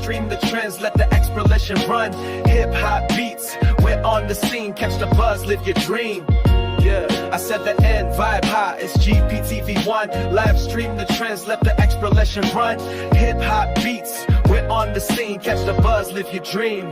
stream the trends, let the exploration run. Hip-hop beats, we're on the scene. Catch the buzz, live your dream. Yeah, I said the end, vibe high, it's GPTV1. Live stream the trends, let the exploration run. Hip-hop beats, we're on the scene. Catch the buzz, live your dream.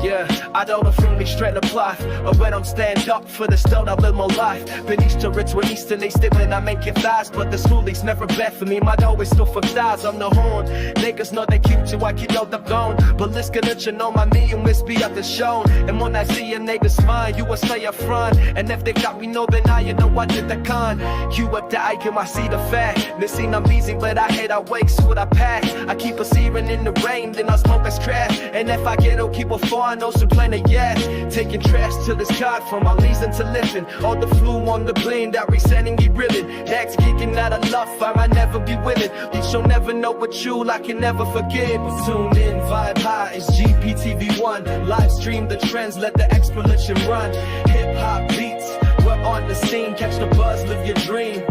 Yeah, I don't feel me straight the plot. Or when I'm stand up for the stone, I live my life. Been east to rich with east and they still when I make it fast. But the schoolie's never bad for me, my dough is still for thighs. I'm the horn, niggas know they cute too, I keep out the bone. But let's get you know my me and miss be up the shown. And when I see a nigga smile, you will stay up front. And if they got me know, then now you know I did the con. You up the icon, I see the fact. This ain't I'm busy, but I hate I wake, so what I pack. I keep a searing in the rain, then I smoke a scrap. And if I get I'll keep a foreign, no some planet, yeah. Taking trash till it's God from my reason to living. All the flu on the blend, that resenting you reeling. That's geeking out of love, I might never be willing. You shall never know what you I can never forget. But tune in, vibe high, it's GPTV1. Live stream the trends, let the exploration run. Hip hop beats, we're on the scene. Catch the buzz, live your dream.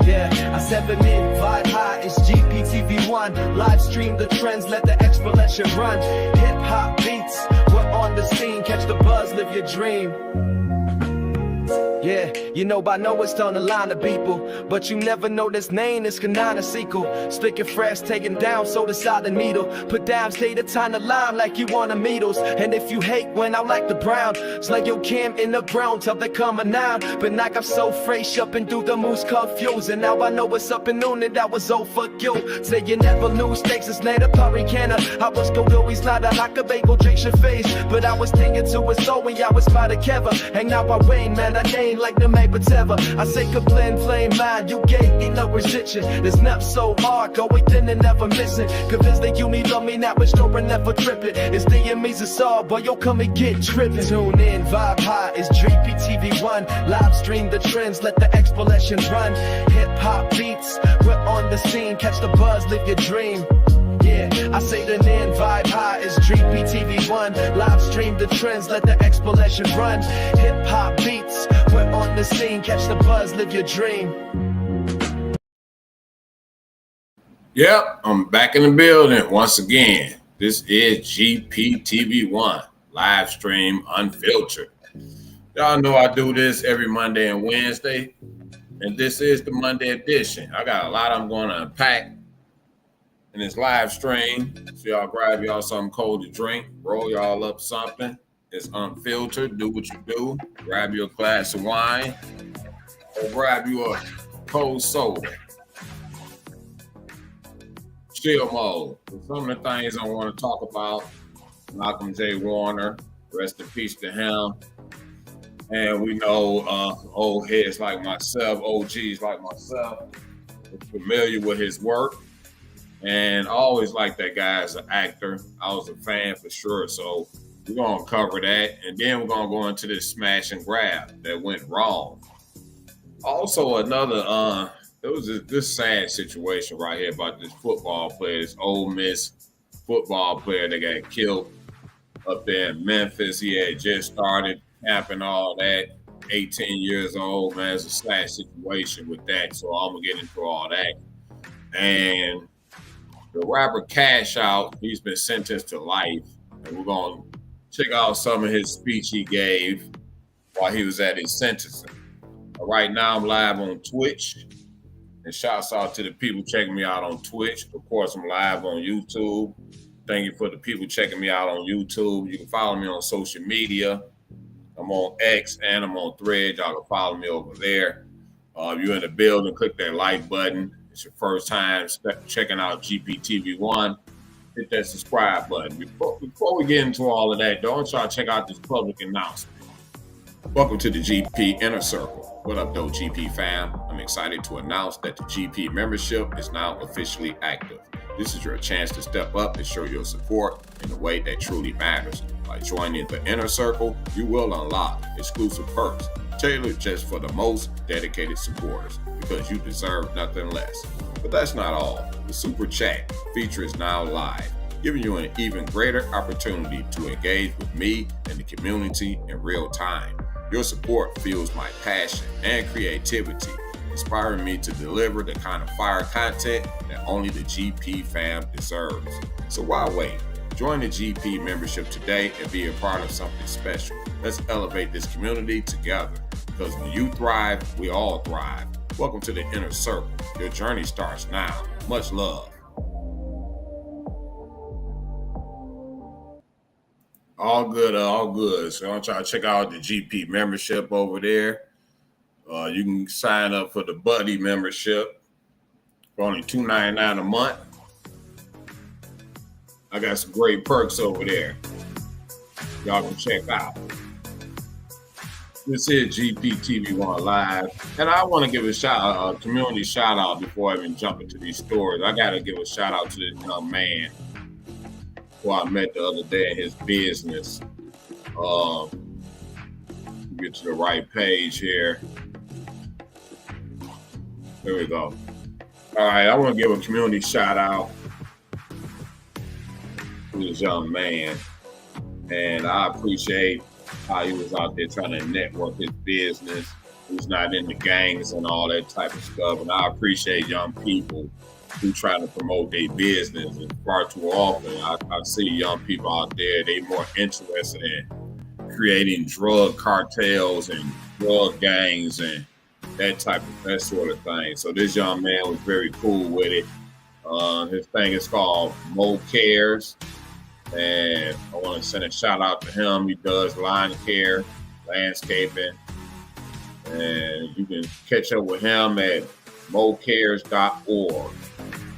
Yeah, I 7 in, vibe high, it's GPTV1. Live stream the trends, let the exploration run. Hip hop beats, we're on the scene. Catch the buzz, live your dream. Yeah, you know by now it's on the line of people, but you never know this name is Kanana sequel. Spick it fresh, taken down, so decide the needle. Put down, stay the time to lime like you want a needles. And if you hate when I like the brown, it's like your cam in the ground till they come now. But like I'm so fresh up and do the moves confused. And now I know what's up and noon and that was all for you. Say you never lose, stakes is native hurricane. I was go always not a like a bagel, drink your face. But I was thinking to his soul when I was by the cover. And now I rain, man, I ain't like the make whatever. I say could blend flame mind, you gave me no restriction. This nap so hard, go within and never missing. Convinced that you need love me now, but sure and never tripping. It's the enemies of all, boy, yo come and get tripping. Tune in, vibe high, it's GPTV1. Live stream the trends, let the exploration run. Hip hop beats, we're on the scene. Catch the buzz, live your dream. Yeah, I say the name, vibe high, it's GPTV1. Live stream the trends, let the exploration run. Hip hop beats, we're on the scene. Catch the buzz, live your dream. Yep, I'm back in the building once again. This is GPTV1, live stream unfiltered. Y'all know I do this every Monday and Wednesday, and this is the Monday edition. I got a lot I'm going to unpack in this live stream. So y'all grab y'all something cold to drink, roll y'all up something. It's unfiltered. Do what you do. Grab you a glass of wine or grab you a cold soda. Chill mode. Some of the things I want to talk about, Malcolm J. Warner, rest in peace to him. And we know old heads like myself, OGs like myself, are familiar with his work. And I always liked that guy as an actor. I was a fan for sure. So we're going to cover that. And then we're going to go into this smash and grab that went wrong. Also, another, there was this sad situation right here about this football player, this Ole Miss football player that got killed up there in Memphis. He had just started camp and all that. 18 years old, man. It's a sad situation with that. So I'm going to get into all that. And the rapper Cash Out, he's been sentenced to life. And we're going to check out some of his speech he gave while he was at his sentencing. Right now, I'm live on Twitch. And shouts out to the people checking me out on Twitch. Of course, I'm live on YouTube. Thank you for the people checking me out on YouTube. You can follow me on social media. I'm on X and I'm on Thread. Y'all can follow me over there. If you're in the building, click that like button. It's your first time checking out GPTV1. Hit that subscribe button. Before we get into all of that, don't y'all check out this public announcement. Welcome to the GP Inner Circle. What up, though, GP fam? I'm excited to announce that the GP membership is now officially active. This is your chance to step up and show your support in a way that truly matters. By joining the Inner Circle, you will unlock exclusive perks tailored just for the most dedicated supporters, because you deserve nothing less. But that's not all. The Super Chat feature is now live, giving you an even greater opportunity to engage with me and the community in real time. Your support fuels my passion and creativity, inspiring me to deliver the kind of fire content that only the GP fam deserves. So why wait? Join the GP membership today and be a part of something special. Let's elevate this community together, because when you thrive, we all thrive. Welcome to the inner circle. Your journey starts now. Much love. All good, all good. So I'm trying to check out the GP membership over there. You can sign up for the Buddy membership for only $2.99 a month. I got some great perks over there. Y'all can check out. This is GPTVONE Live, and I want to give a community shout out before I even jump into these stories. I got to give a shout out to this young man who I met the other day in his business. Get to the right page here. There we go. All right, I want to give a community shout out to this young man, and I appreciate how he was out there trying to network his business. He's not in the gangs and all that type of stuff, and I appreciate young people who try to promote their business. And far too often, I see young people out there, they more interested in creating drug cartels and drug gangs and that sort of thing. So this young man was very cool with it. His thing is called Mo Cares, and I want to send a shout out to him. He does lawn care, landscaping, and you can catch up with him at mocares.org.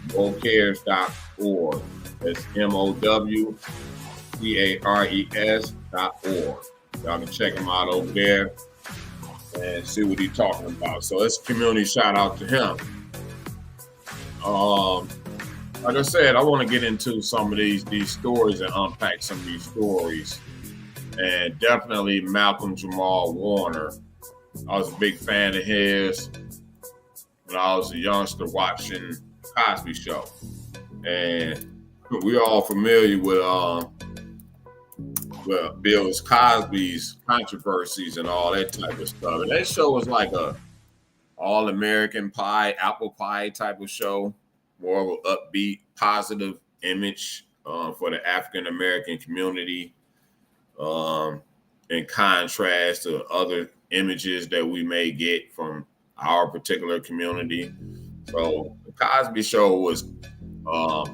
mocares.org. That's MOWCARES.org. Y'all can check him out over there and see what he's talking about. So it's a community shout out to him. Like I said, I want to get into some of these stories and unpack some of these stories. And definitely Malcolm Jamal Warner. I was a big fan of his when I was a youngster watching Cosby Show. And we all familiar with Bill Cosby's controversies and all that type of stuff. And that show was like a all-American pie, apple pie type of show, more of an upbeat, positive image for the African-American community, in contrast to other images that we may get from our particular community. So the Cosby Show was a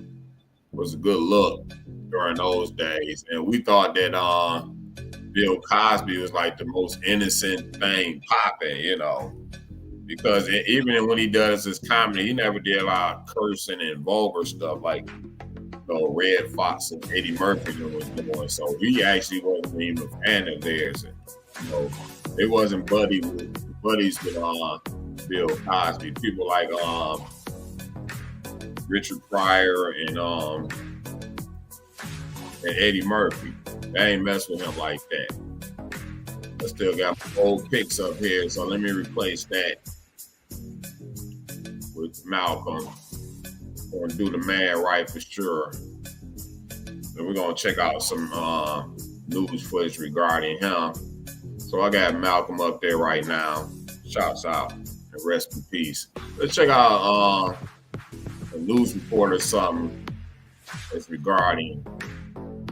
good look during those days, and we thought that Bill Cosby was like the most innocent thing popping, you know, because even when he does his comedy, he never did a lot of cursing and vulgar stuff like Red Fox and Eddie Murphy was doing. So he actually wasn't even a fan of theirs, and it wasn't buddies with Bill Cosby. People like Richard Pryor and Eddie Murphy. They ain't mess with him like that. I still got old pics up here, so let me replace that with Malcolm. Gonna do the man right for sure. And we're gonna check out some news footage regarding him. So I got Malcolm up there right now. Shouts out and rest in peace. Let's check out a news report or something that's regarding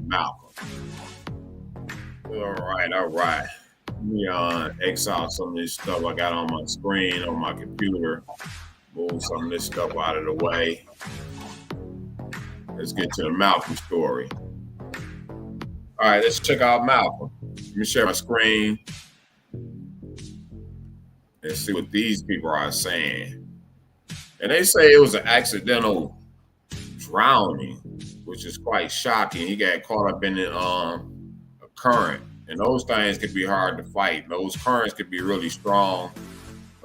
Malcolm. All right. Let me X out some of this stuff I got on my screen on my computer. Move some of this stuff out of the way. Let's get to the Malcolm story. All right, let's check out Malcolm. Let me share my screen and see what these people are saying. And they say it was an accidental drowning, which is quite shocking. He got caught up in a current, and those things could be hard to fight. Those currents could be really strong.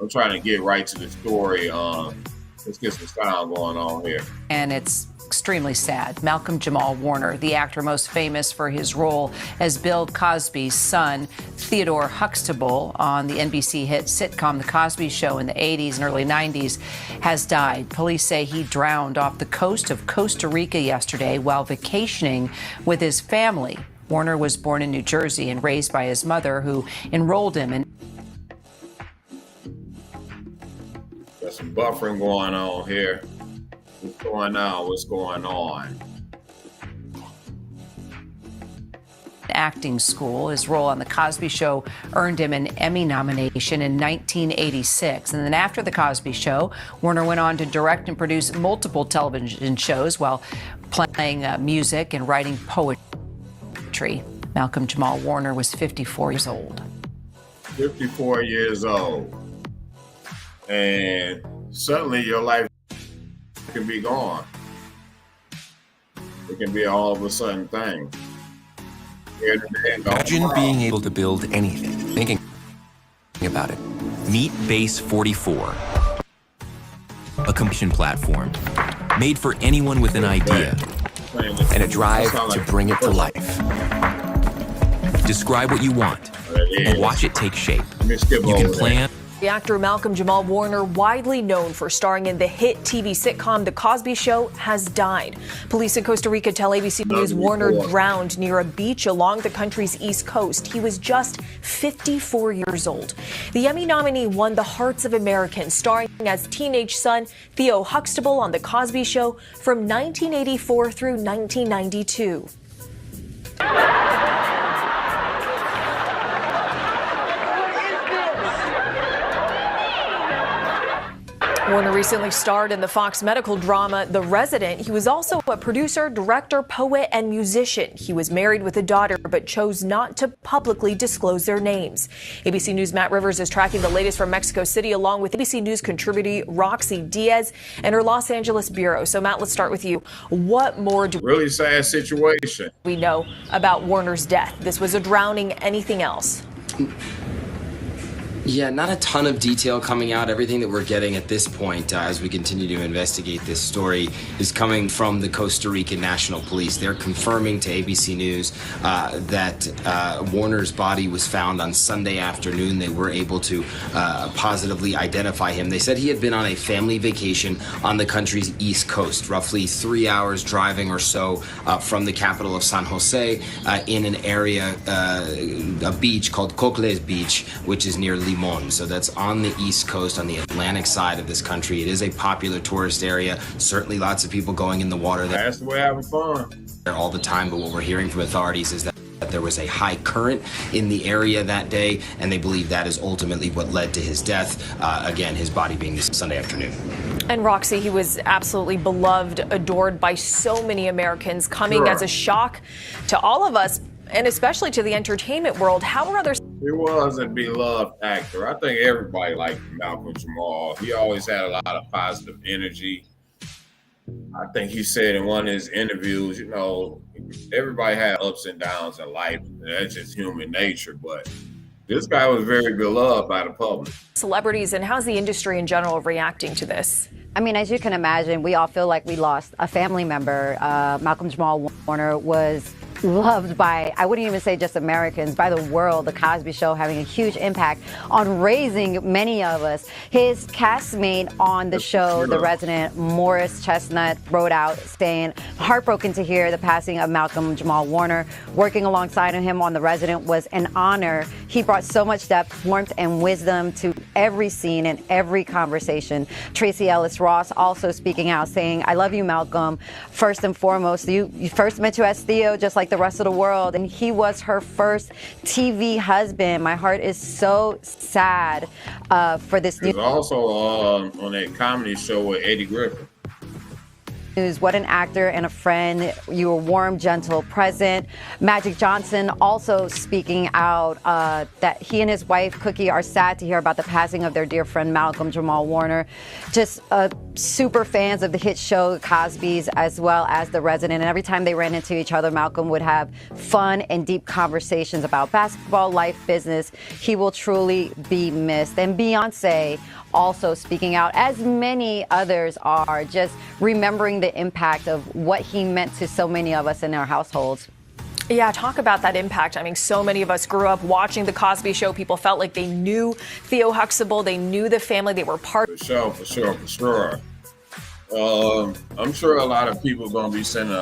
I'm trying to get right to the story. Let's get some sound going on here. And it's extremely sad. Malcolm Jamal Warner, the actor most famous for his role as Bill Cosby's son, Theodore Huxtable, on the NBC hit sitcom The Cosby Show in the 80s and early 90s, has died. Police say he drowned off the coast of Costa Rica yesterday while vacationing with his family. Warner was born in New Jersey and raised by his mother, who enrolled him in buffering going on here. What's going on? What's going on? Acting school. His role on The Cosby Show earned him an Emmy nomination in 1986. And then after The Cosby Show, Warner went on to direct and produce multiple television shows while playing music and writing poetry. Malcolm Jamal Warner was 54 years old. 54 years old. And suddenly your life can be gone. It can be an all of a sudden thing. Imagine being able to build anything. Thinking about it. Meet Base 44, a commission platform made for anyone with an idea and a drive to bring it to life. Describe what you want and watch it take shape. You can plan. The actor Malcolm Jamal Warner, widely known for starring in the hit TV sitcom The Cosby Show, has died. Police in Costa Rica tell ABC News Warner drowned near a beach along the country's east coast. He was just 54 years old. The Emmy nominee won the hearts of Americans, starring as teenage son Theo Huxtable on The Cosby Show from 1984 through 1992. Warner recently starred in the Fox medical drama The Resident. He was also a producer, director, poet, and musician. He was married with a daughter, but chose not to publicly disclose their names. ABC News' Matt Rivers is tracking the latest from Mexico City, along with ABC News contributor Roxy Diaz and her Los Angeles bureau. So, Matt, let's start with you. What more do really sad situation we know about Warner's death? This was a drowning. Anything else? Yeah, not a ton of detail coming out. Everything that we're getting at this point as we continue to investigate this story is coming from the Costa Rican National Police. They're confirming to ABC News that Warner's body was found on Sunday afternoon. They were able to positively identify him. They said he had been on a family vacation on the country's east coast, roughly 3 hours driving or so from the capital of San Jose, in an area, a beach called Cocles Beach, which is near Limon. So that's on the east coast, on the Atlantic side of this country. It is a popular tourist area. Certainly lots of people going in the water there. That's the way having fun All the time, but what we're hearing from authorities is that there was a high current in the area that day, and they believe that is ultimately what led to his death. Again, his body being this Sunday afternoon. And Roxy, he was absolutely beloved, adored by so many Americans, coming as a shock to all of us, and especially to the entertainment world. How are others? He was a beloved actor. I think everybody liked Malcolm Jamal. He always had a lot of positive energy. I think he said in one of his interviews, you know, everybody had ups and downs in life. That's just human nature. But this guy was very beloved by the public. Celebrities, and how's the industry in general reacting to this? I mean, as you can imagine, we all feel like we lost a family member. Malcolm Jamal Warner was loved by, I wouldn't even say just Americans, by the world. The Cosby Show having a huge impact on raising many of us. His castmate on the show, The Resident, Morris Chestnut, wrote out saying, heartbroken to hear the passing of Malcolm Jamal Warner. Working alongside of him on The Resident was an honor. He brought so much depth, warmth, and wisdom to every scene and every conversation. Tracy Ellis Ross also speaking out, saying, I love you, Malcolm. First and foremost, you first met you as Theo, just like the rest of the world, and he was her first TV husband. My heart is so sad for this news. He was also on that comedy show with Eddie Griffin. What an actor and a friend. You were warm, gentle, present. Magic Johnson also speaking out that he and his wife, Cookie, are sad to hear about the passing of their dear friend, Malcolm Jamal Warner. Just super fans of the hit show Cosby's as well as The Resident. And every time they ran into each other, Malcolm would have fun and deep conversations about basketball, life, business. He will truly be missed. And Beyonce also speaking out, as many others are, just remembering the impact of what he meant to so many of us in our households. Yeah, talk about that impact. I mean, so many of us grew up watching The Cosby Show. People felt like they knew Theo Huxtable. They knew the family. They were part. For sure. I'm sure a lot of people are going to be sending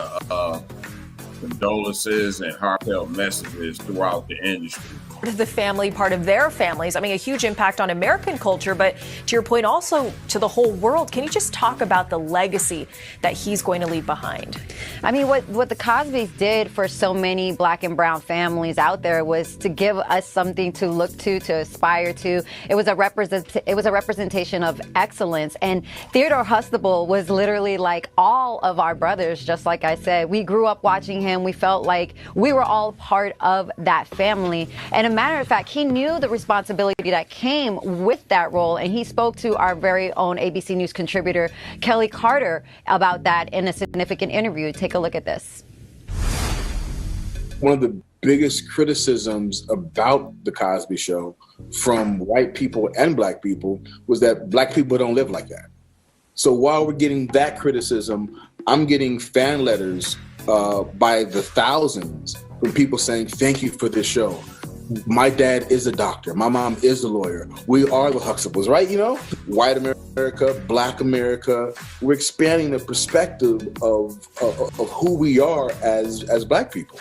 condolences and heartfelt messages throughout the industry. of the family, part of their families. I mean, a huge impact on American culture, but to your point, also to the whole world. Can you just talk about the legacy that he's going to leave behind? I mean, what the Cosbys did for so many Black and brown families out there was to give us something to look to aspire to. It was a representation of excellence. And Theodore Huxtable was literally like all of our brothers, just like I said. We grew up watching him. We felt like we were all part of that family. And a matter of fact, he knew the responsibility that came with that role, and he spoke to our very own ABC News contributor, Kelly Carter, about that in a significant interview. Take a look at this. One of the biggest criticisms about the Cosby Show from white people and Black people was that Black people don't live like that. So while we're getting that criticism, I'm getting fan letters by the thousands from people saying, thank you for this show. My dad is a doctor. My mom is a lawyer. We are the Huxtables, right? You know, white America, Black America. We're expanding the perspective of who we are as Black people.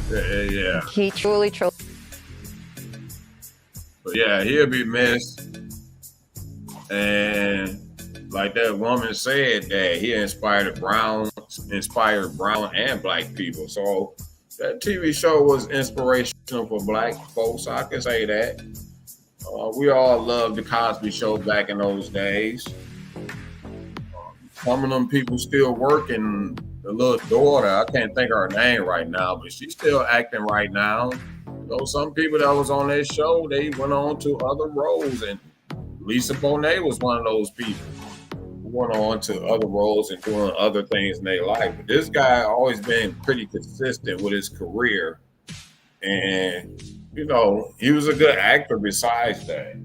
Yeah. He truly. But yeah, he'll be missed. And like that woman said, that he inspired brown and Black people. So that TV show was inspirational for Black folks. I can say that. We all loved the Cosby Show back in those days. Some of them people still working. The little daughter, I can't think of her name right now, but she's still acting right now. You know, some people that was on that show, they went on to other roles, and Lisa Bonet was one of those people who went on to other roles and doing other things in their life. But this guy always been pretty consistent with his career, and you know, he was a good actor. Besides that,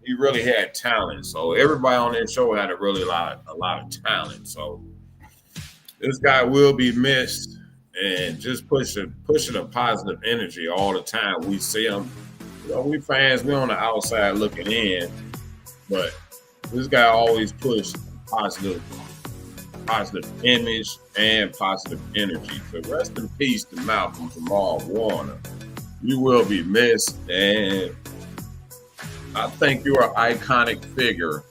he really had talent. So everybody on that show had a lot of talent. So this guy will be missed, and just pushing a positive energy all the time. We see him, you know, we fans, we on the outside looking in, but this guy always pushed positive image and positive energy. So rest in peace to Malcolm Jamal Warner. You will be missed, and I think you're an iconic figure,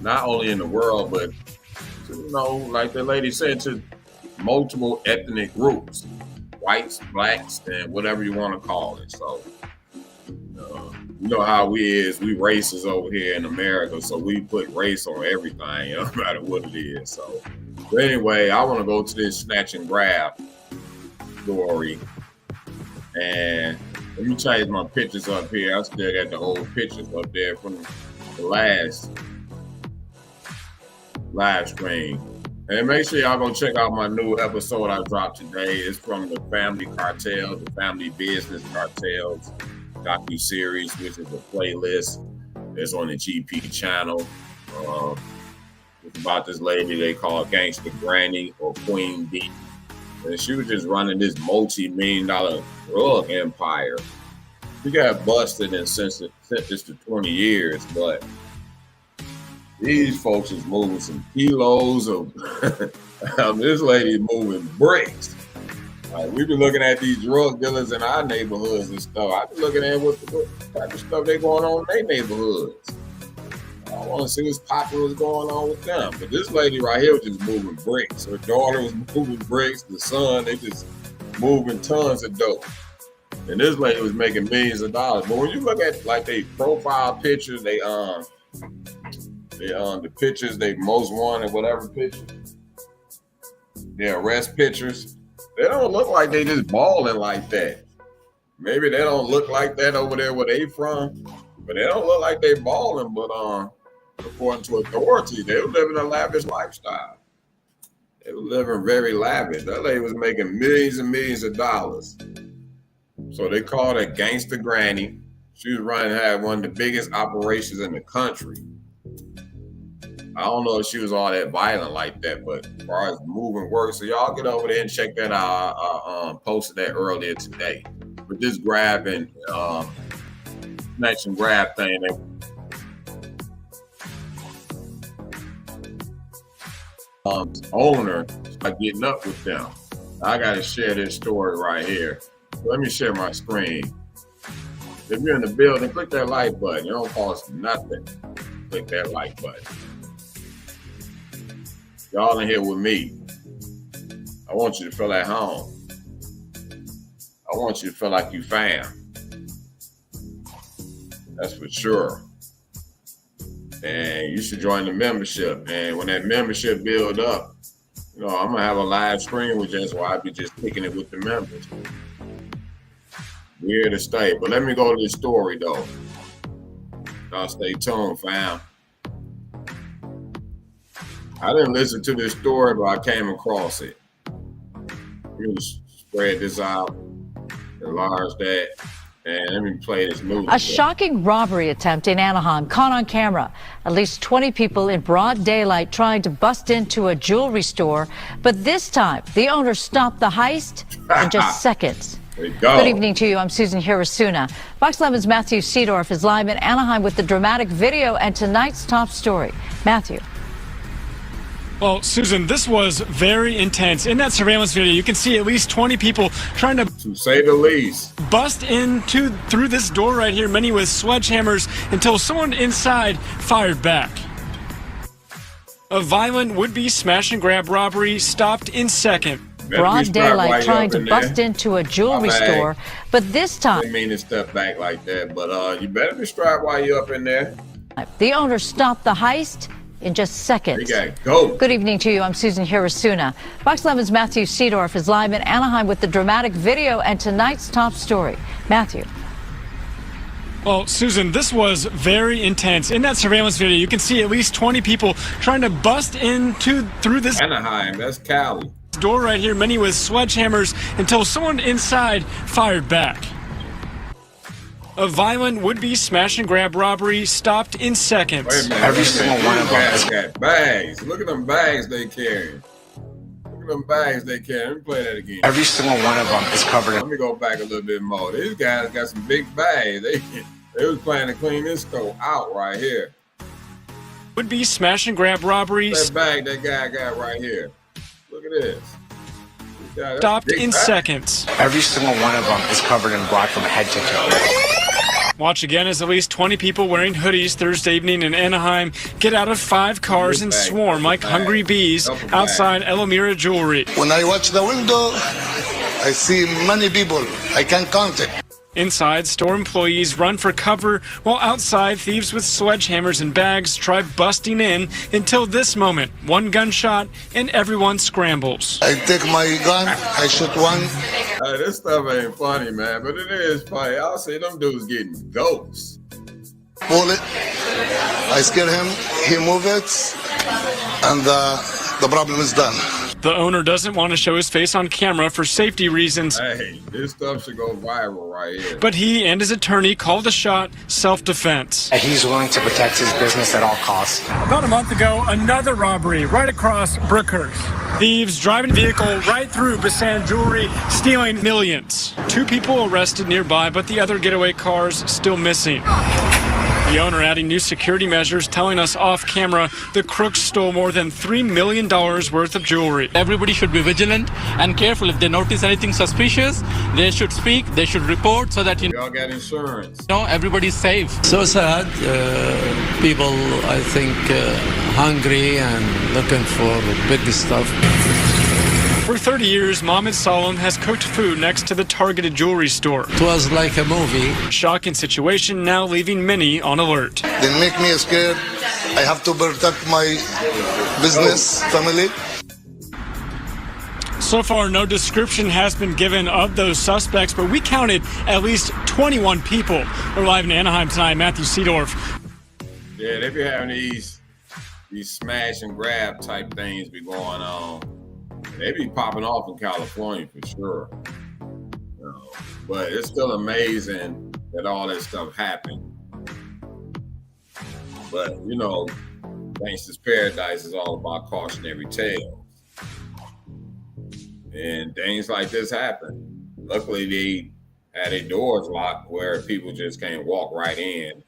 not only in the world, but you know, like the lady said, to multiple ethnic groups, whites, blacks, and whatever you want to call it. So, you know how we racist over here in America, so we put race on everything, no matter what it is. So, but anyway, I want to go to this snatch and grab story, and let me change my pictures up here. I still got the old pictures up there from the last live stream. And make sure y'all go check out my new episode I dropped today. It's from the Family Cartel, the Family Business Cartels docu-series, which is a playlist that's on the GP channel. It's about this lady they call Gangsta Granny or Queen B. And she was just running this multi-million-dollar drug empire. She got busted and sentenced to 20 years, but these folks is moving some kilos of this lady moving bricks. Like, we been looking at these drug dealers in our neighborhoods and stuff. I've been looking at what type of stuff they going on in their neighborhoods. I want to see what's popular, what's going on with them. But this lady right here was just moving bricks. Her daughter was moving bricks. The son, they just moving tons of dope. And this lady was making millions of dollars. But when you look at like they profile pictures, the pictures, they most wanted, whatever picture, their arrest pictures, they don't look like they just balling like that. Maybe they don't look like that over there where they from, but they don't look like they balling. But according to authorities, they were living a lavish lifestyle. They were living very lavish. That lady was making millions and millions of dollars. So they called her Gangsta Granny. She was had one of the biggest operations in the country. I don't know if she was all that violent like that, but as far as moving work, so y'all get over there and check that out. I posted that earlier today. But this grab and snatch and grab thing, owner started getting up with them. I got to share this story right here. Let me share my screen. If you're in the building, click that like button. It don't cost nothing. Click that like button. Y'all in here with me. I want you to feel at home. I want you to feel like you fam. That's for sure. And you should join the membership. And when that membership build up, you know, I'm gonna have a live stream with you. That's why I be just picking it with the members. We're here to stay. But let me go to this story though. Y'all stay tuned, fam. I didn't listen to this story, but I came across it. Really spread this out, enlarge that, and let me play this movie. A shocking robbery attempt in Anaheim caught on camera. At least 20 people in broad daylight trying to bust into a jewelry store, but this time the owner stopped the heist in just seconds. Good evening to you. I'm Susan Hirasuna. Fox 11's Matthew Seedorf is live in Anaheim with the dramatic video and tonight's top story. Matthew. Well, Susan, this was very intense. In that surveillance video, you can see at least 20 people trying to say the least, bust through this door right here, many with sledgehammers, until someone inside fired back. A violent would-be smash-and-grab robbery stopped in second. Broad daylight trying to bust into a jewelry store, but this time... I didn't mean to step back like that, but you better be strapped while you're up in there. The owner stopped the heist in just seconds. Go. Good evening to you. I'm Susan Hirasuna. Fox 11's Matthew Seedorf is live in Anaheim with the dramatic video and tonight's top story. Matthew. Well, Susan, this was very intense. In that surveillance video, you can see at least 20 people trying to bust through this Anaheim, that's Cali. Door right here, many with sledgehammers, until someone inside fired back. A violent would-be smash-and-grab robbery stopped in seconds. Every single one of them got bags. Look at them bags they carry. Look at them bags they carry. Let me play that again. Every single one of them is covered in... Let me go back a little bit more. These guys got some big bags. They was planning to clean this store out right here. Would-be smash-and-grab robberies. That bag that guy got right here. Look at this. Stopped in seconds. Every single one of them is covered in black from head to toe. Watch again as at least 20 people wearing hoodies Thursday evening in Anaheim get out of 5 cars and swarm like hungry bees outside Elmira Jewelry. When I watch the window, I see many people. I can't count it. Inside, store employees run for cover, while outside, thieves with sledgehammers and bags try busting in until this moment. One gunshot and everyone scrambles. I take my gun, I shoot one. Hey, this stuff ain't funny, man, but it is funny. I'll see them dudes getting ghosts. Pull it, I scare him, he moves it, and the problem is done. The owner doesn't want to show his face on camera for safety reasons. Hey, this stuff should go viral right here. But he and his attorney called the shot self-defense. He's willing to protect his business at all costs. About a month ago, another robbery right across Brookhurst. Thieves driving a vehicle right through Basan Jewelry, stealing millions. 2 people arrested nearby, but the other getaway cars still missing. The owner adding new security measures, telling us off camera the crooks stole more than $3 million worth of jewelry. Everybody should be vigilant and careful. If they notice anything suspicious, they should speak, they should report so that y'all got insurance. Everybody's safe. So sad. People, I think, hungry and looking for big stuff. For 30 years, Mohammed Salam has cooked food next to the targeted jewelry store. It was like a movie. Shocking situation now leaving many on alert. They make me scared. I have to protect my business, family. So far, no description has been given of those suspects, but we counted at least 21 people. We're live in Anaheim tonight. Matthew Seedorf. Yeah, they be having these smash and grab type things be going on. They be popping off in California for sure. But it's still amazing that all that stuff happened. But, Gangsta's Paradise is all about cautionary tales. And things like this happen. Luckily, they had their doors locked where people just can't walk right in.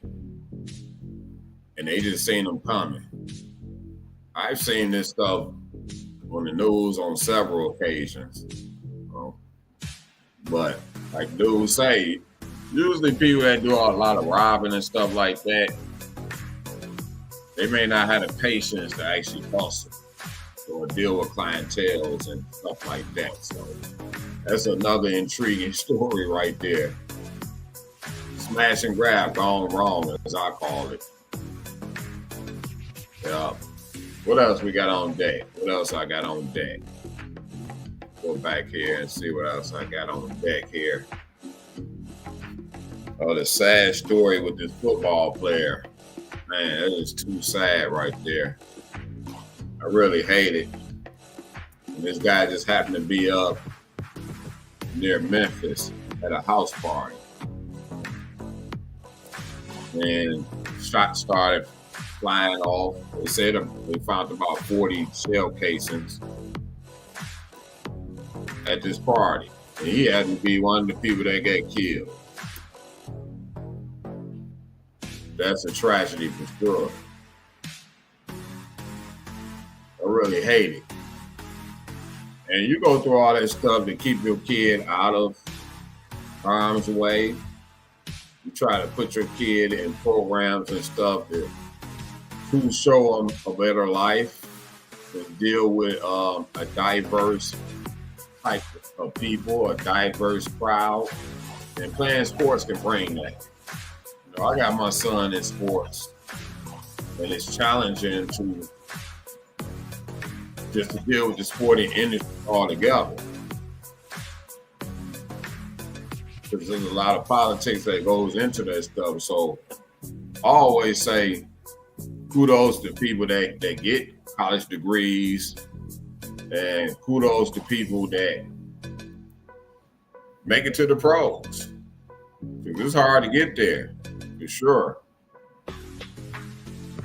And they just seen them coming. I've seen this stuff on the news on several occasions. But like dudes say, usually people that do a lot of robbing and stuff like that, they may not have the patience to actually hustle or deal with clientele and stuff like that. So that's another intriguing story right there. Smash and grab gone wrong, as I call it. Yeah. What else we got on deck? What else I got on deck? Go back here and see what else I got on deck here. Oh, the sad story with this football player. Man, that is too sad right there. I really hate it. And this guy just happened to be up near Memphis at a house party. And shots started flying off. They said they found about 40 shell casings at this party. And he happened to be one of the people that got killed. That's a tragedy for sure. I really hate it. And you go through all that stuff to keep your kid out of harm's way. You try to put your kid in programs and stuff to show them a better life, to deal with a diverse type of people, a diverse crowd. And playing sports can bring that. You know, I got my son in sports, and it's challenging to just to deal with the sporting industry altogether. Because there's a lot of politics that goes into that stuff. So I always say kudos to people that get college degrees, and kudos to people that make it to the pros. Because it's hard to get there, for sure.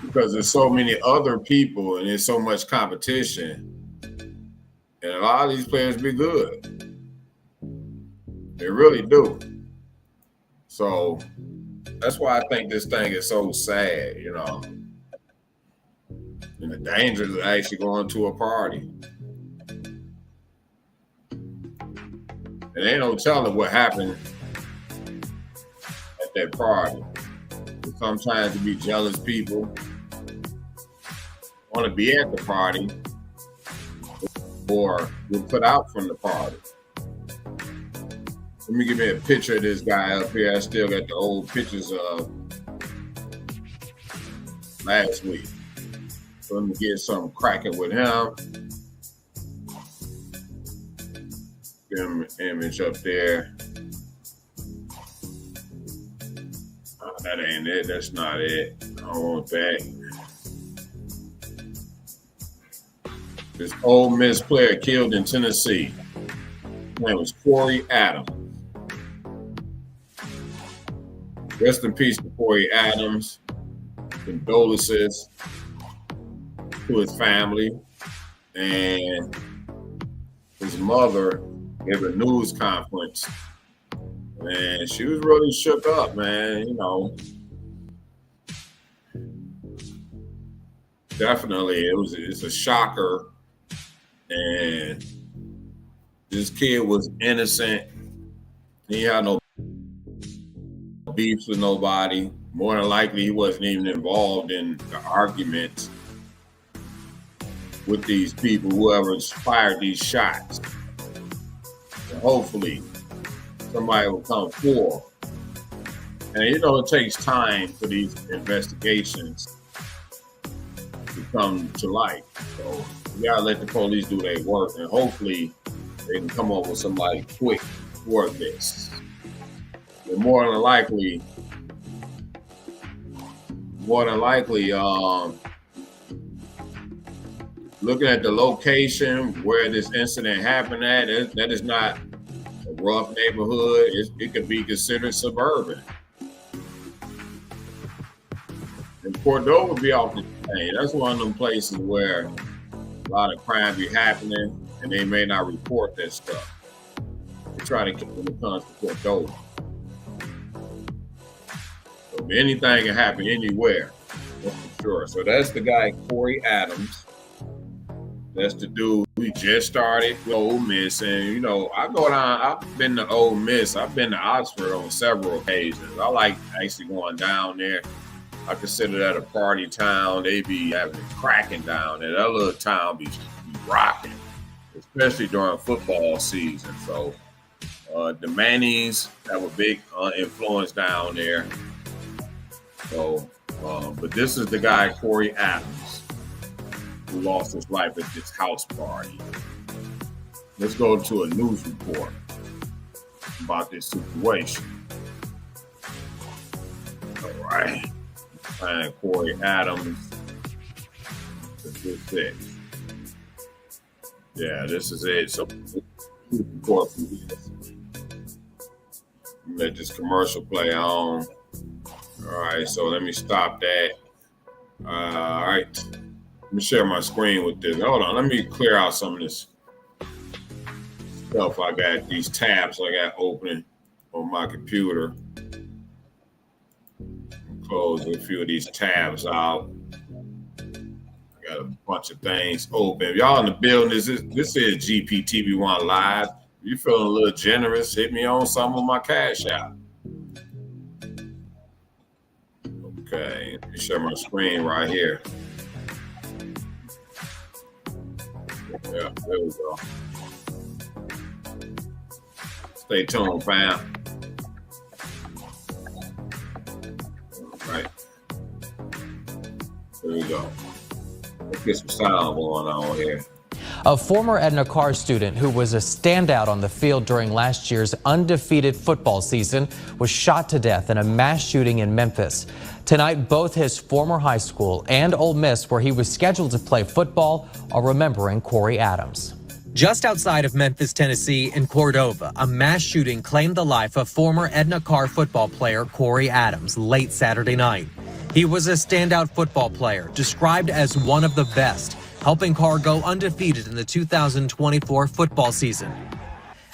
Because there's so many other people and there's so much competition. And a lot of these players be good. They really do. So that's why I think this thing is so sad, you know. And the dangers of actually going to a party. And ain't no telling what happened at that party. Sometimes to be jealous people want to be at the party or will put out from the party. Let me give you a picture of this guy up here. I still got the old pictures of last week. So let me get something cracking with him. Give him an image up there. Oh, that ain't it. That's not it. I don't want that. This Ole Miss player killed in Tennessee. His name was Corey Adams. Rest in peace to Corey Adams. Condolences to his family. And his mother gave a news conference. And she was really shook up, man. You know, definitely, it's a shocker. And this kid was innocent. He had no beefs with nobody. More than likely, he wasn't even involved in the arguments with these people, whoever fired these shots. And hopefully, somebody will come forward. And you know, it takes time for these investigations to come to light. So you gotta let the police do their work, and hopefully they can come up with somebody quick for this. But more than likely, looking at the location where this incident happened at, that is not a rough neighborhood. It could be considered suburban. And Cordova would be off the chain. That's one of them places where a lot of crime be happening, and they may not report that stuff. They try to keep when it comes to Cordova. So anything can happen anywhere, that's for sure. So that's the guy, Corey Adams. That's the dude. We just started with Ole Miss, and you know, I go down. I've been to Ole Miss. I've been to Oxford on several occasions. I like actually going down there. I consider that a party town. They be having it cracking down there. That little town be rocking, especially during football season. So the Mannings have a big influence down there. So, but this is the guy, Corey Adams, who lost his life at this house party. Let's go to a news report about this situation. All right. And Corey Adams. This is it. Yeah, this is it. So, report from this. Let this commercial play on. All right, so let me stop that. All right. Let me share my screen with this. Hold on, let me clear out some of this stuff. I got these tabs I got open on my computer. Close a few of these tabs out. I got a bunch of things open. If y'all in the building, this is GPTV1 Live. If you feeling a little generous, hit me on some of my Cash App. Okay, let me share my screen right here. Yeah, there we go. Stay tuned, fam. All right. There we go. Let's get some sound going on here. A former Edna Carr student who was a standout on the field during last year's undefeated football season was shot to death in a mass shooting in Memphis. Tonight, both his former high school and Ole Miss, where he was scheduled to play football, are remembering Corey Adams. Just outside of Memphis, Tennessee, in Cordova, a mass shooting claimed the life of former Edna Carr football player Corey Adams late Saturday night. He was a standout football player, described as one of the best, helping Carr go undefeated in the 2024 football season.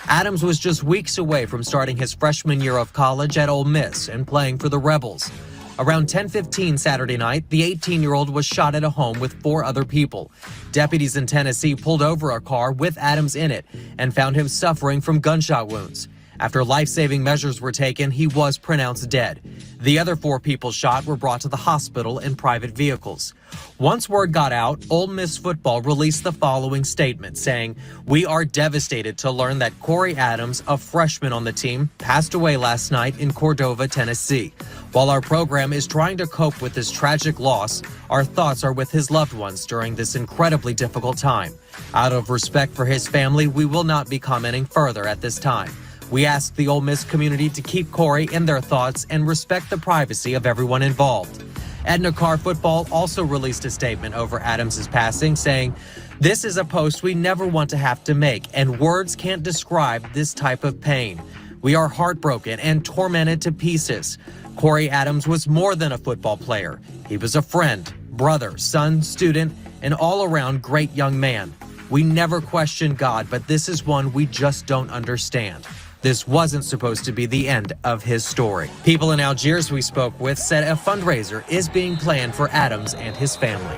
Adams was just weeks away from starting his freshman year of college at Ole Miss and playing for the Rebels. Around 10:15 Saturday night, the 18-year-old was shot at a home with 4 other people. Deputies in Tennessee pulled over a car with Adams in it and found him suffering from gunshot wounds. After life-saving measures were taken, he was pronounced dead. The other 4 people shot were brought to the hospital in private vehicles. Once word got out, Ole Miss football released the following statement saying, "We are devastated to learn that Corey Adams, a freshman on the team, passed away last night in Cordova, Tennessee. While our program is trying to cope with this tragic loss, our thoughts are with his loved ones during this incredibly difficult time. Out of respect for his family, we will not be commenting further at this time. We ask the Ole Miss community to keep Corey in their thoughts and respect the privacy of everyone involved." Edna Carr football also released a statement over Adams' passing, saying, "This is a post we never want to have to make, and words can't describe this type of pain. We are heartbroken and tormented to pieces. Corey Adams was more than a football player. He was a friend, brother, son, student, and all-around great young man. We never questioned God, but this is one we just don't understand." This wasn't supposed to be the end of his story. People in Algiers we spoke with said a fundraiser is being planned for Adams and his family.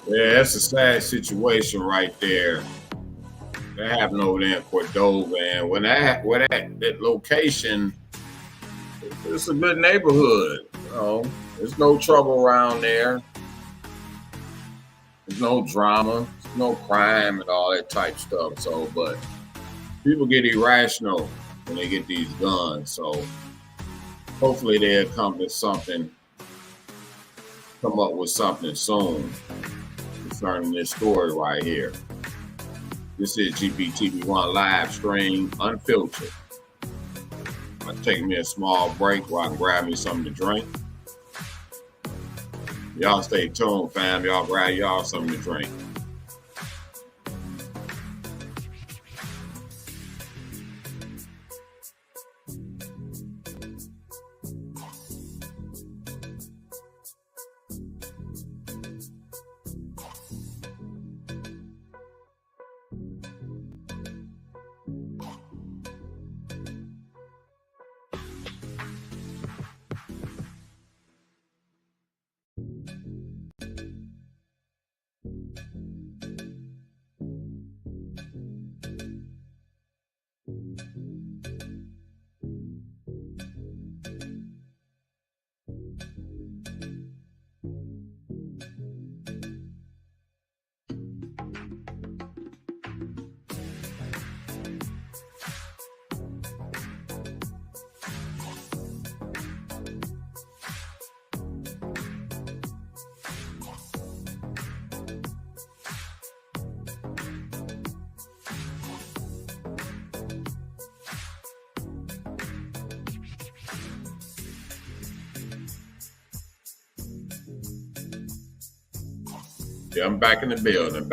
Yeah, that's a sad situation right there. That happened over there in Cordova, and when that location, it's a good neighborhood. You know, there's no trouble around there. There's no drama, there's no crime and all that type stuff. So, but people get irrational when they get these guns. So hopefully they accomplish something, come up with something soon concerning this story right here. This is GPTV1 live stream, unfiltered. I'll take me a small break while I can grab me something to drink. Y'all stay tuned, fam. Y'all grab y'all something to drink. Yeah, I'm back in the building.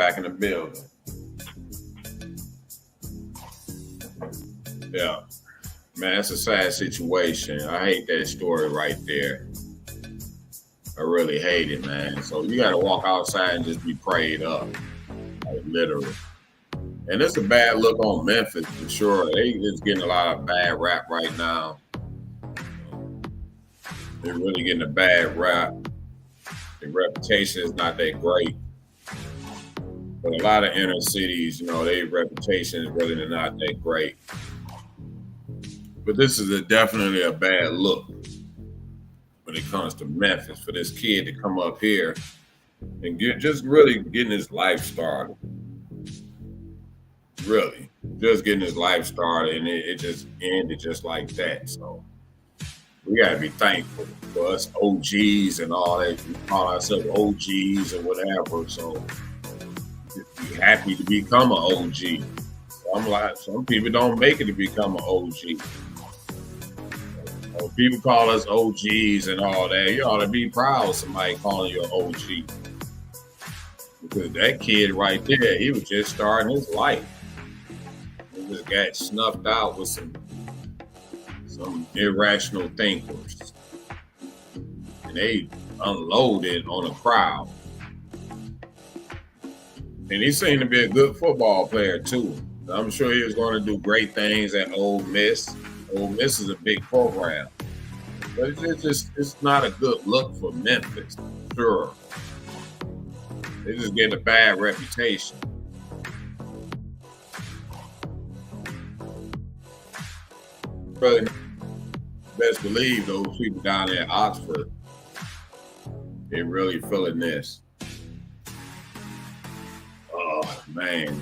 Yeah. Man, that's a sad situation. I hate that story right there. I really hate it, man. So you got to walk outside and just be prayed up, like literally. And it's a bad look on Memphis for sure. They just getting a lot of bad rap right now. They're really getting a bad rap. Their reputation is not that great. But a lot of inner cities, you know, their reputation is really not that great. But this is definitely a bad look when it comes to Memphis for this kid to come up here and just really getting his life started. Really, just getting his life started, and it just ended just like that. So we gotta be thankful for us OGs and all that. We call ourselves OGs or whatever. So just be happy to become an OG. I'm like, some people don't make it to become an OG. People call us OGs and all that. You ought to be proud of somebody calling you an OG. Because that kid right there, he was just starting his life. He just got snuffed out with some irrational thinkers. And they unloaded on a crowd. And he seemed to be a good football player too. I'm sure he was going to do great things at Ole Miss. Ole Miss is a big program. But it's not a good look for Memphis, sure. They just get a bad reputation. But best believe those people down there in Oxford, they're really feeling this. Oh, man.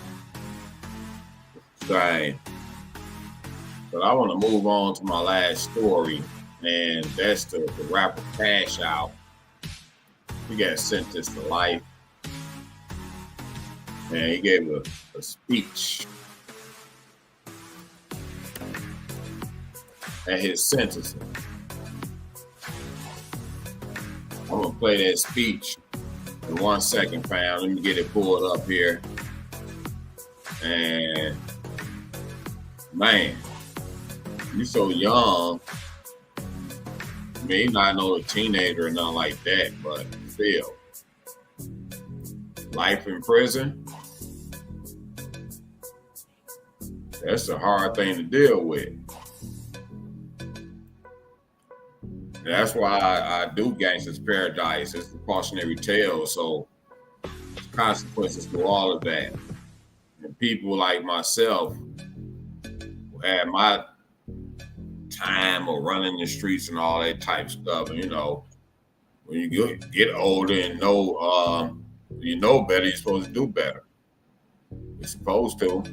Sorry. But I want to move on to my last story, and that's the rapper Cash Out. He got sentenced to life. And he gave a speech at his sentencing. I'm going to play that speech in 1 second, fam. Let me get it pulled up here. And, man, you so young. I mean, he's not no teenager or nothing like that, but still. Life in prison, that's a hard thing to deal with. That's why I do Gangsta's Paradise. It's a cautionary tale, so there's consequences to all of that. And people like myself who had my time of running the streets and all that type of stuff, and you know, when you get older and know you know better, you're supposed to do better. You're supposed to.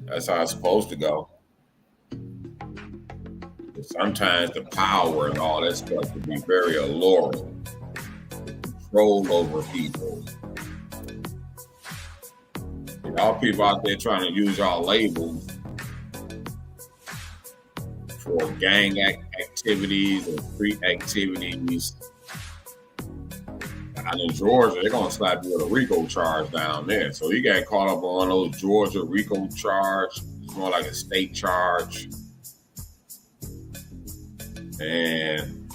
That's how it's supposed to go. But sometimes the power and all that stuff can be very alluring. Control over people. Y'all people out there trying to use y'all labels for gang activities or street activities. Down in Georgia, they're gonna slap you with a RICO charge down there. So you got caught up on one of those Georgia RICO charge. It's more like a state charge. And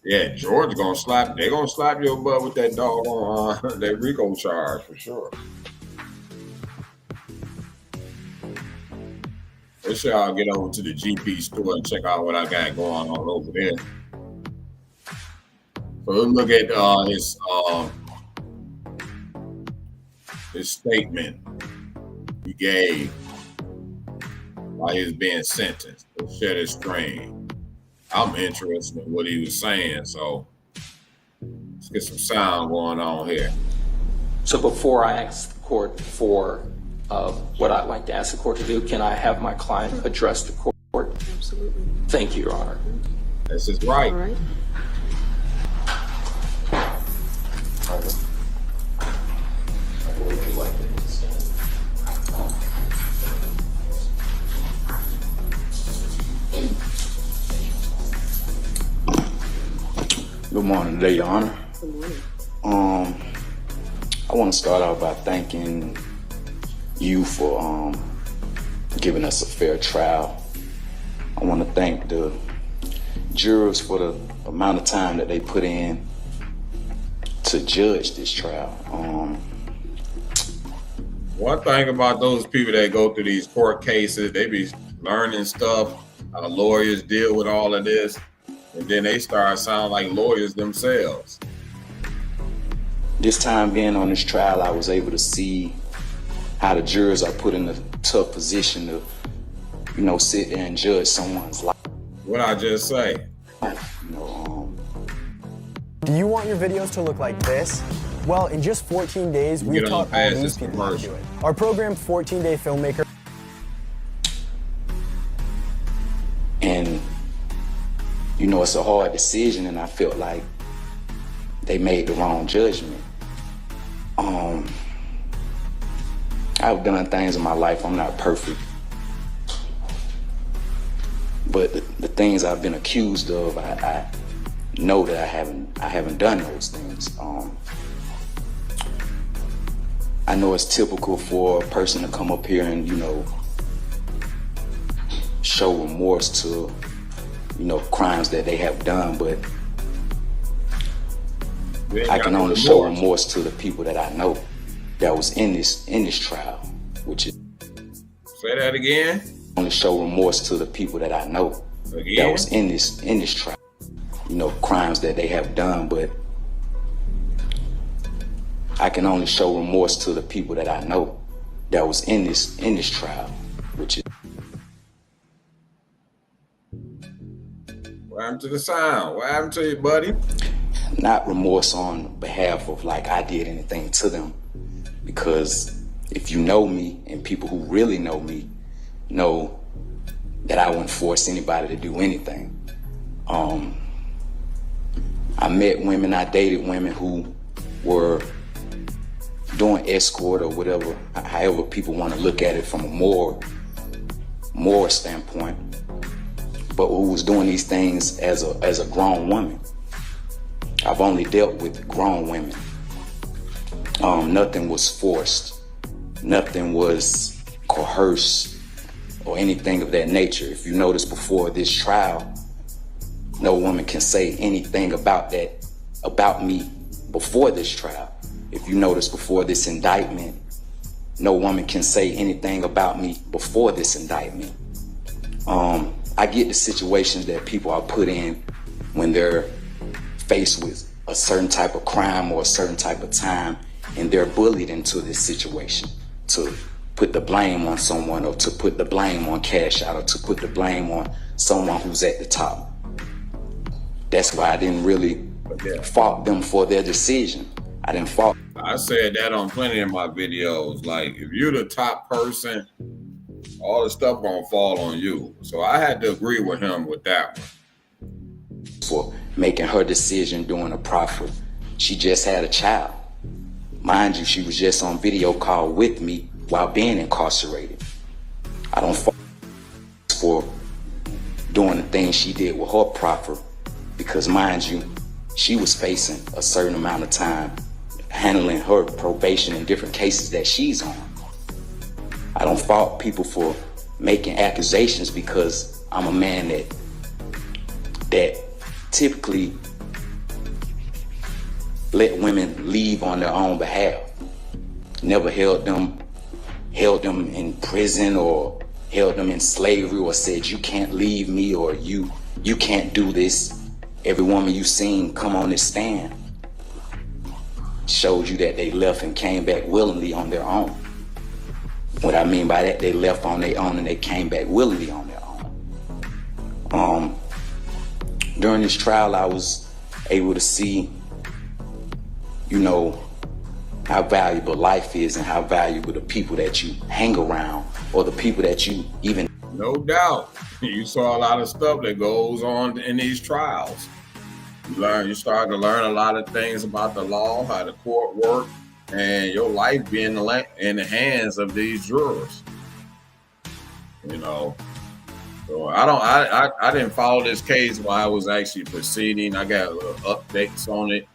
yeah, Georgia they're gonna slap your butt with that doggone that RICO charge for sure. Let's y'all get over to the GP store and check out what I got going on over there. So let's look at his statement he gave while he was being sentenced. Let's share this screen. I'm interested in what he was saying, so let's get some sound going on here. So before I ask the court for what I'd like to ask the court to do, can I have my client address the court? Absolutely. Thank you, Your Honor. This is right. All right. Good morning, morning today, Your Honor. I want to start out by thanking you for giving us a fair trial. I want to thank the jurors for the amount of time that they put in to judge this trial. One thing about those people that go through these court cases, they be learning stuff, how lawyers deal with all of this, and then they start sounding like lawyers themselves. This time being on this trial, I was able to see how the jurors are put in a tough position to, you know, sit there and judge someone's life. What I just say? Do you want your videos to look like this? Well, in just 14 days, we've taught all these people how to do it. Our program, 14-Day Filmmaker. And, you know, it's a hard decision, and I felt like they made the wrong judgment. I've done things in my life, I'm not perfect. But the things I've been accused of, I know that I haven't done those things. I know it's typical for a person to come up here and, you know, show remorse to, you know, crimes that they have done, but I can only show remorse to the people that I know that was in this trial, which is. Say that again. Only show remorse to the people that I know that was in this trial. You know, crimes that they have done, but I can only show remorse to the people that I know that was in this trial, which is. What happened to the sound? What happened to you, buddy? Not remorse on behalf of like I did anything to them, because if you know me and people who really know me know that I wouldn't force anybody to do anything. I met women, I dated women who were doing escort or whatever, however people want to look at it from a moral standpoint, but who was doing these things as a grown woman. I've only dealt with grown women. Nothing was forced. Nothing was coerced or anything of that nature. If you notice before this trial, no woman can say anything about me before this trial. If you notice before this indictment, no woman can say anything about me before this indictment. I get the situations that people are put in when they're faced with a certain type of crime or a certain type of time, and they're bullied into this situation to put the blame on someone, or to put the blame on Cash Out, or to put the blame on someone who's at the top. That's why I didn't really fault them for their decision. I didn't fault. I said that on plenty of my videos. Like, if you're the top person, all the stuff gonna fall on you. So I had to agree with him with that one. For making her decision during a proffer. She just had a child. Mind you, she was just on video call with me while being incarcerated. I don't fault for doing the things she did with her proffer, because mind you, she was facing a certain amount of time handling her probation in different cases that she's on. I don't fault people for making accusations, because I'm a man that typically let women leave on their own behalf. Never held them in prison or held them in slavery or said you can't leave me or you can't do this. Every woman you seen come on this stand showed you that they left and came back willingly on their own. What I mean by that, they left on their own and they came back willingly on their own. During this trial, I was able to see, you know, how valuable life is and how valuable the people that you hang around or the people that you even. No doubt. You saw a lot of stuff that goes on in these trials. You start to learn a lot of things about the law, how the court works, and your life being in the hands of these jurors. You know, So I didn't follow this case while I was actually proceeding. I got updates on it,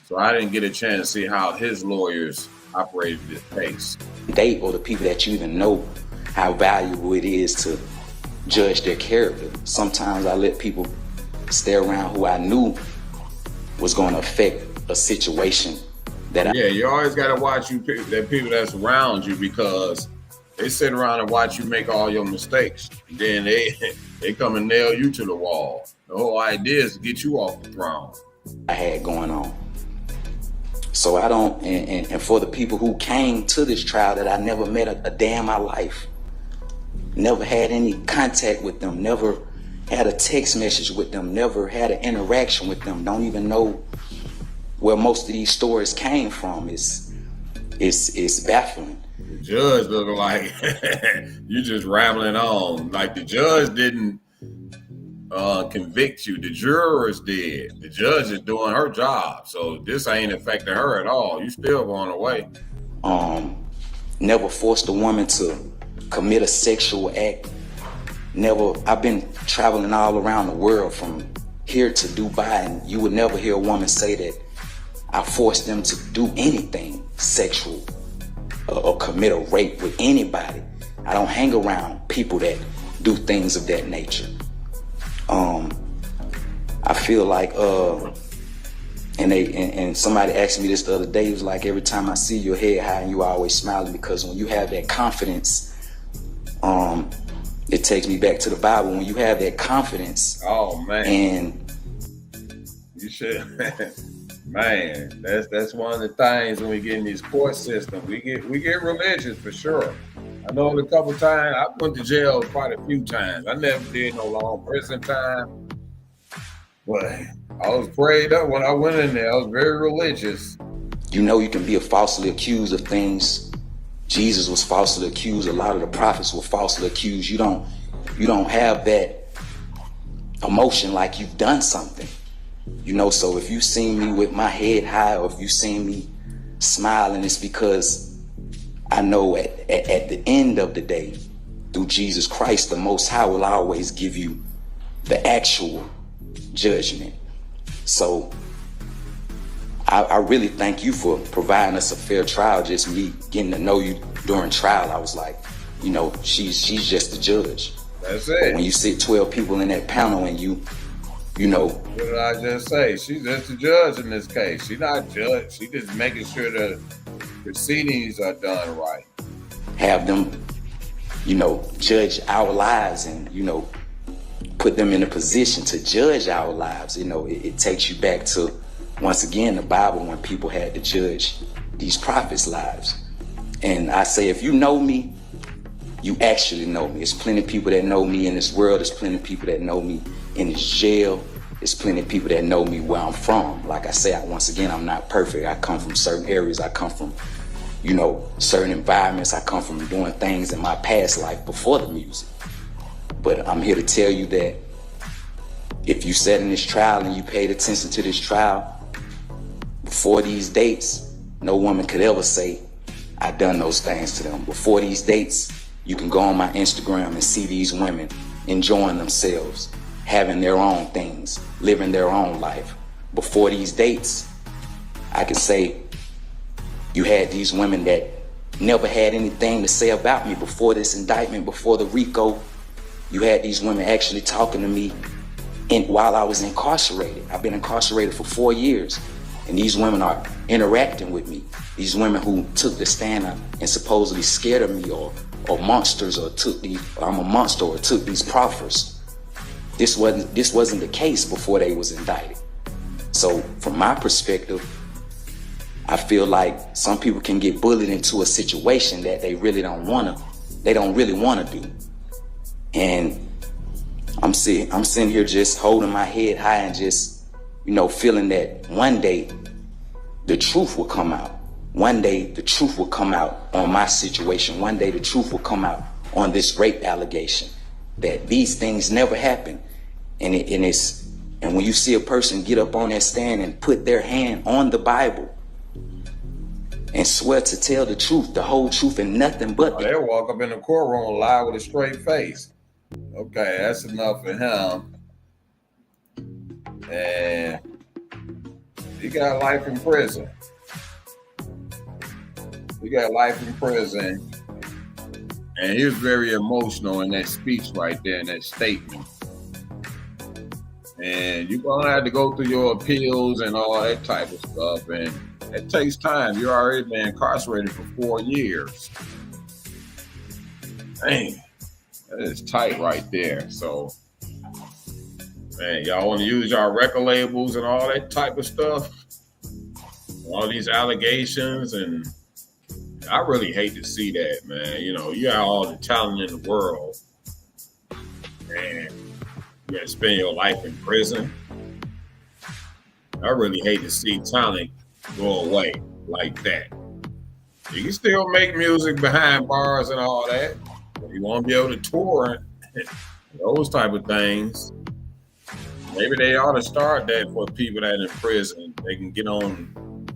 so I didn't get a chance to see how his lawyers operated this case. They or the people that you even know how valuable it is to judge their character. Sometimes I let people stay around who I knew was going to affect a situation that Yeah, you always got to watch the people that's around you, because they sit around and watch you make all your mistakes. Then they come and nail you to the wall. The whole idea is to get you off the throne. I had going on. So I don't, and for the people who came to this trial that I never met a day in my life, never had any contact with them, never had a text message with them, never had an interaction with them, don't even know where most of these stories came from, it's baffling. The judge looking like you just rambling on. Like the judge didn't convict you, the jurors did. The judge is doing her job, so this ain't affecting her at all. You still going away. Never forced a woman to commit a sexual act. Never. I've been traveling all around the world from here to Dubai, and you would never hear a woman say that I forced them to do anything sexual or commit a rape with anybody. I don't hang around people that do things of that nature. I feel like, and somebody asked me this the other day, it was like, every time I see your head high and you always smiling, because when you have that confidence, it takes me back to the Bible. When you have that confidence, oh man, and you should, man, that's one of the things when we get in these court systems, we get religious for sure. I know a couple times, I went to jail quite a few times. I never did no long prison time, but I was prayed up when I went in there. I was very religious. You know, you can be falsely accused of things. Jesus was falsely accused. A lot of the prophets were falsely accused. You don't have that emotion like you've done something. You know, so if you see me with my head high, or if you see me smiling, it's because I know at the end of the day, through Jesus Christ, the Most High will always give you the actual judgment. So I really thank you for providing us a fair trial. Just me getting to know you during trial, I was like, you know, she's just the judge. That's it. But when you sit 12 people in that panel and you know. What did I just say? She's just the judge in this case. She's not judge. She just making sure the proceedings are done right. Have them, you know, judge our lives and, you know, put them in a position to judge our lives. You know, it takes you back to, once again, the Bible, when people had to judge these prophets' lives. And I say, if you know me, you actually know me. There's plenty of people that know me in this world. There's plenty of people that know me in this jail. There's plenty of people that know me where I'm from. Like I say, once again, I'm not perfect. I come from certain areas. I come from, you know, certain environments. I come from doing things in my past life before the music. But I'm here to tell you that if you sat in this trial and you paid attention to this trial, before these dates, no woman could ever say, I done those things to them. Before these dates, you can go on my Instagram and see these women enjoying themselves, having their own things, living their own life. Before these dates, I can say you had these women that never had anything to say about me. Before this indictment, before the RICO, you had these women actually talking to me while I was incarcerated. I've been incarcerated for 4 years, and these women are interacting with me. These women who took the stand and supposedly scared of me, or monsters, or I'm a monster, or took these proffers. This wasn't the case before they was indicted. So from my perspective, I feel like some people can get bullied into a situation that they really don't really want to do. And I'm sitting here just holding my head high and just, you know, feeling that one day the truth will come out. One day the truth will come out on my situation. One day the truth will come out on this rape allegation, that these things never happened. And when you see a person get up on that stand and put their hand on the Bible and swear to tell the truth, the whole truth, and nothing but they'll walk up in the courtroom and lie with a straight face. Okay, that's enough for him. And he got life in prison. He got life in prison. And he was very emotional in that speech right there, in that statement. And you're going to have to go through your appeals and all that type of stuff. And it takes time. You're already been incarcerated for 4 years. Dang, that is tight right there. So, man, y'all want to use y'all record labels and all that type of stuff? All these allegations, and I really hate to see that, man. You know, you got all the talent in the world, and you got to spend your life in prison. I really hate to see talent go away like that. You can still make music behind bars and all that. You won't be able to tour and those type of things. Maybe they ought to start that for people that are in prison. They can get on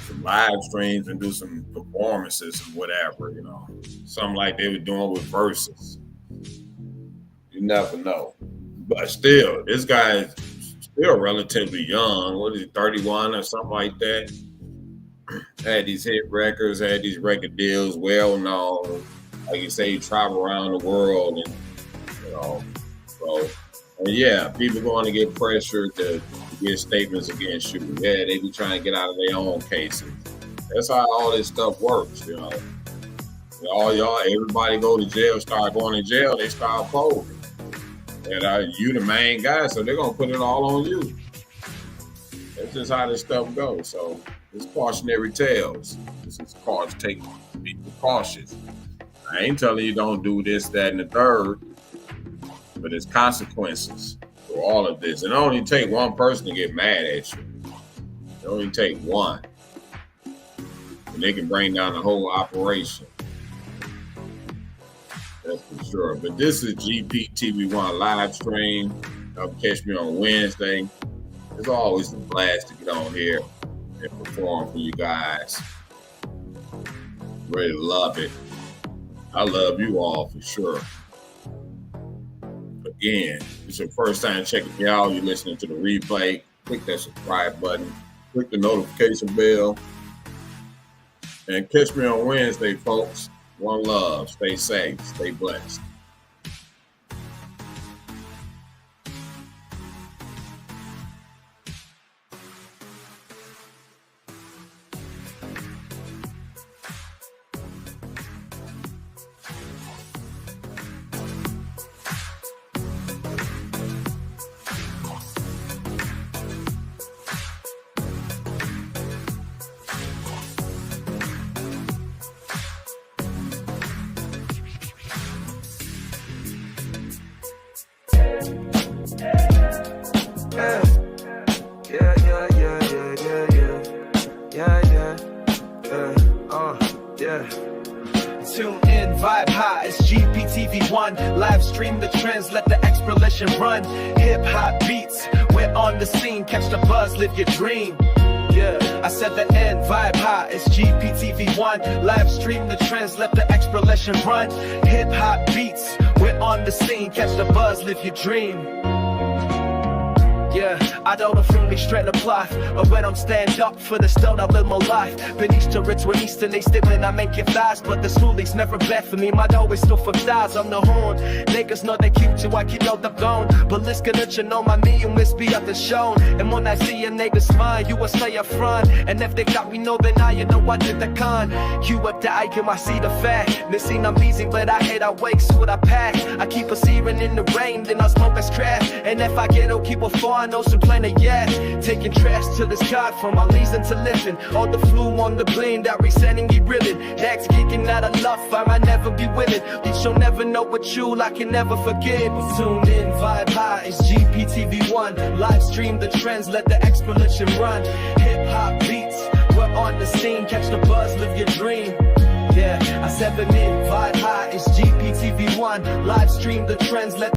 some live streams and do some performances and whatever, you know. Something like they were doing with Versus. You never know. But still, this guy is still relatively young. What is he, 31 or something like that? Had these hit records, had these record deals, well known. Like you say, he travel around the world, and you know, so and yeah, people going to get pressured to get statements against you. Yeah, they be trying to get out of their own cases. That's how all this stuff works, you know. All y'all, everybody go to jail, start going to jail, they start folding. And you the main guy, so they're gonna put it all on you. That's just how this stuff goes. So it's cautionary tales. This is cause be cautious. I ain't telling you don't do this, that, and the third, but there's consequences for all of this. And it only take one person to get mad at you. It only take one. And they can bring down the whole operation. That's for sure. But this is GPTV1 live stream. Y'all can catch me on Wednesday. It's always a blast to get on here and perform for you guys. Really love it. I love you all for sure. Again, if it's your first time checking me out, you're listening to the replay, click that subscribe button, click the notification bell, and catch me on Wednesday, folks. One love. Stay safe. Stay blessed. Tune in, vibe high, it's GPTV1. Live stream the trends, let the exploration run. Hip hop beats, we're on the scene. Catch the buzz, live your dream. Yeah, I said the end, vibe high, it's GPTV1. Live stream the trends, let the exploration run. Hip hop beats, we're on the scene. Catch the buzz, live your dream. Yeah, I don't affirmly straight apply, or when I'm stand up for the stone, I live my life. Been east to rich with eastern, they stick when I make it fast. But the schoolies never bet for me, my dough is still for thighs. I'm the horn, niggas know they cute too, I keep out the bone. But let's get it, you know my me, you miss be up the shown. And when I see a nigga smile, you will stay up front. And if they got me, no, then I, you know I did the con. You up the icon, I see the fact. Missing, I'm easy, but I hate, I wake, so what I pack. I keep a searing in the rain, then I smoke as trash. And if I get, I'll keep a far. I know some planet, yeah. Taking trash to the sky from my reason to living. All the flu on the plane that resending me reeling. That's kicking out of love, I might never be willing. Bitch, you'll never know what you I can never forget. But tune in, vibe high, it's GPTV1. Live stream the trends, let the exploration run. Hip hop beats, we're on the scene. Catch the buzz, live your dream. Yeah, I said the in, vibe high, it's GPTV1. Live stream the trends, let